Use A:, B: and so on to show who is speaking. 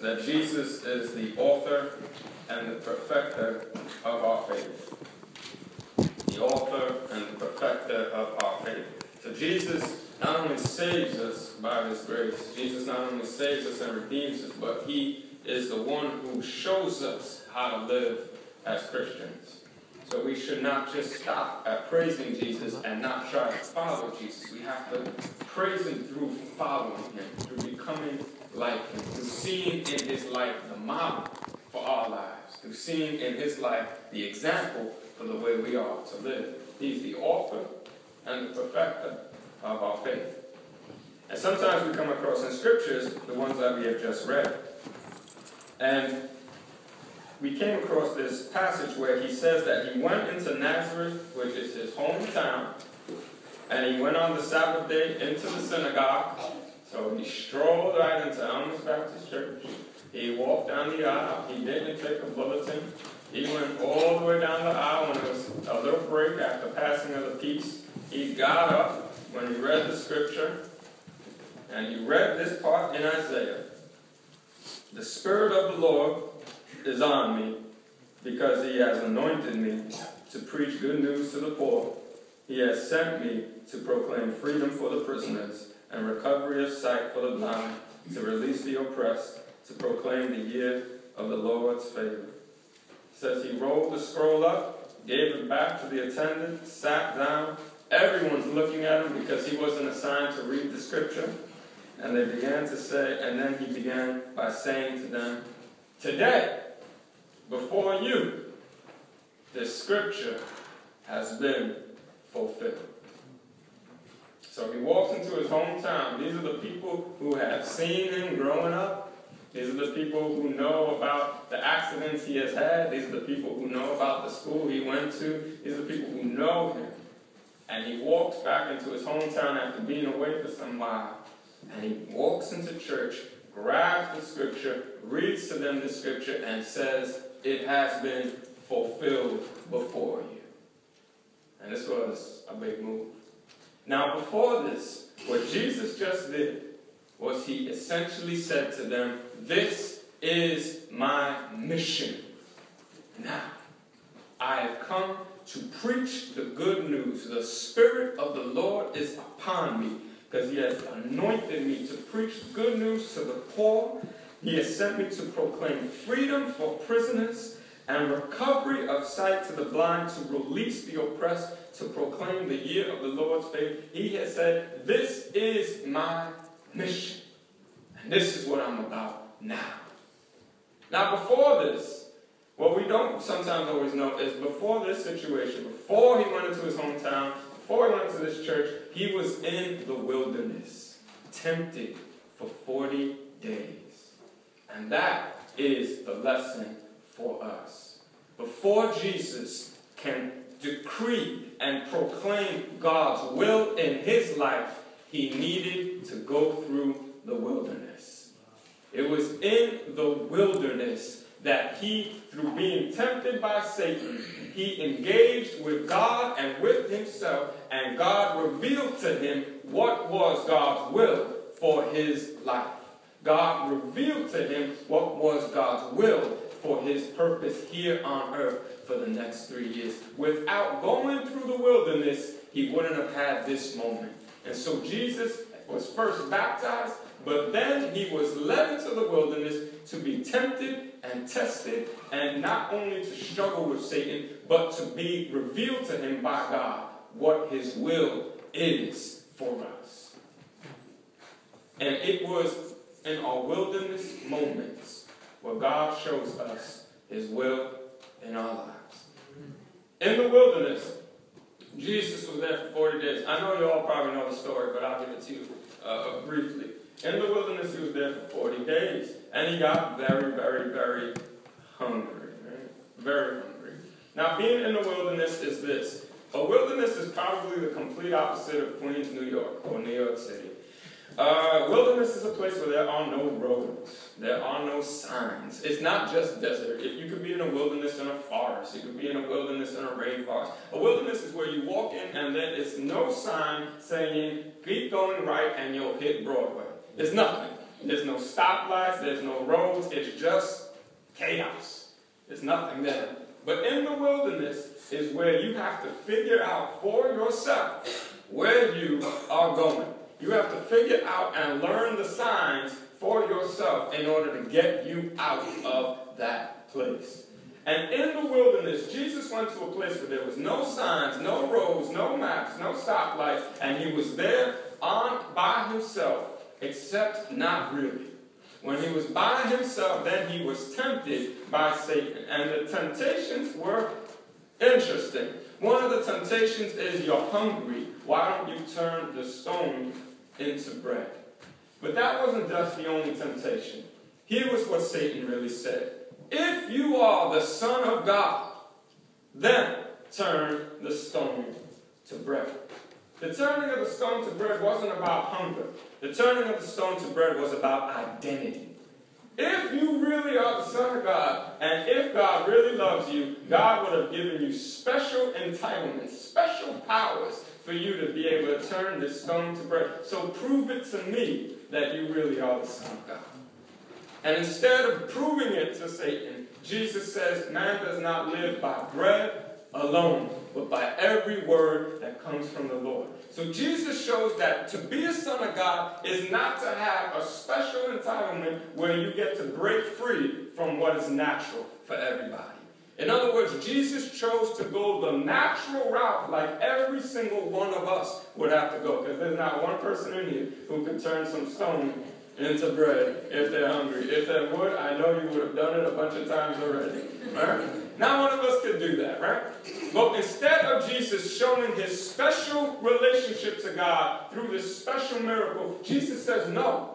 A: that Jesus is the author and the perfecter of our faith. The author and the perfecter of our faith. So Jesus not only saves us by His grace, Jesus not only saves us and redeems us, but He is the one who shows us how to live as Christians. So we should not just stop at praising Jesus and not try to follow Jesus. We have to praise Him through following Him, through becoming like Him, through seeing in His life the model for our lives, through seeing in His life the example for the way we are to live. He's the author and the perfecter of our faith. And sometimes we come across in scriptures the ones that we have just read. And we came across this passage where he says that he went into Nazareth, which is his hometown, and he went on the Sabbath day into the synagogue. So he strolled right into Elmer's Baptist Church. He walked down the aisle. He didn't take a bulletin. He went all the way down the aisle when it was a little break after passing of the peace. He got up when he read the scripture, and he read this part in Isaiah. The Spirit of the Lord is on me, because He has anointed me to preach good news to the poor. He has sent me to proclaim freedom for the prisoners and recovery of sight for the blind, to release the oppressed, to proclaim the year of the Lord's favor. It says he rolled the scroll up, gave it back to the attendant, sat down. Everyone's looking at him because he wasn't assigned to read the scripture. And they began to say, and then he began by saying to them, today, before you, this scripture has been fulfilled. So he walks into his hometown. These are the people who have seen him growing up. These are the people who know about the accidents he has had. These are the people who know about the school he went to. These are the people who know him. And he walks back into his hometown after being away for some while. And he walks into church, grabs the scripture, reads to them the scripture, and says, it has been fulfilled before you. And this was a big move. Now before this, what Jesus just did was he essentially said to them, this is my mission. Now, I have come to preach the good news. The Spirit of the Lord is upon me, because He has anointed me to preach good news to the poor. He has sent me to proclaim freedom for prisoners and recovery of sight to the blind, to release the oppressed, to proclaim the year of the Lord's favor. He has said, this is my mission. And this is what I'm about now. Now before this, what we don't sometimes always know is before this situation, before he went into his hometown, before he went to this church, he was in the wilderness, tempted for 40 days. And that is the lesson for us. Before Jesus can decree and proclaim God's will in his life, he needed to go through the wilderness. It was in the wilderness that he, through being tempted by Satan, he engaged with God and with himself, and God revealed to him what was God's will for his life. God revealed to him what was God's will for his purpose here on earth for the next 3 years. Without going through the wilderness, he wouldn't have had this moment. And so Jesus was first baptized, but then he was led into the wilderness to be tempted and tested, and not only to struggle with Satan, but to be revealed to him by God what his will is for us. And it was in our wilderness moments where God shows us his will in our lives. In the wilderness, Jesus was there for 40 days. I know you all probably know the story, but I'll give it to you briefly. In the wilderness, he was there for 40 days. And he got very, very, very hungry. Right? Very hungry. Now, being in the wilderness is this. A wilderness is probably the complete opposite of Queens, New York, or New York City. Wilderness is a place where there are no roads. There are no signs. It's not just desert. If you could be in a wilderness in a forest, you could be in a wilderness in a rainforest. A wilderness is where you walk in and there is no sign saying, keep going right and you'll hit Broadway. There's nothing. There's no stoplights, there's no roads, it's just chaos. There's nothing there. But in the wilderness is where you have to figure out for yourself where you are going. You have to figure out and learn the signs for yourself in order to get you out of that place. And in the wilderness, Jesus went to a place where there was no signs, no roads, no maps, no stoplights, and he was there by himself, except not really. When he was by himself, then he was tempted by Satan. And the temptations were interesting. One of the temptations is you're hungry. Why don't you turn the stone into bread? But that wasn't just the only temptation. Here was what Satan really said. If you are the Son of God, then turn the stone to bread. The turning of the stone to bread wasn't about hunger. The turning of the stone to bread was about identity. If you really are the Son of God, and if God really loves you, God would have given you special entitlements, special powers for you to be able to turn this stone to bread. So prove it to me that you really are the Son of God. And instead of proving it to Satan, Jesus says, man does not live by bread alone, but by every word that comes from the Lord. So Jesus shows that to be a son of God is not to have a special entitlement where you get to break free from what is natural for everybody. In other words, Jesus chose to go the natural route like every single one of us would have to go, because there's not one person in here who could turn some stone into bread if they're hungry. If they would, I know you would have done it a bunch of times already. Right? Not one of us could do that, right? But instead of Jesus showing his special relationship to God through this special miracle, Jesus says, no,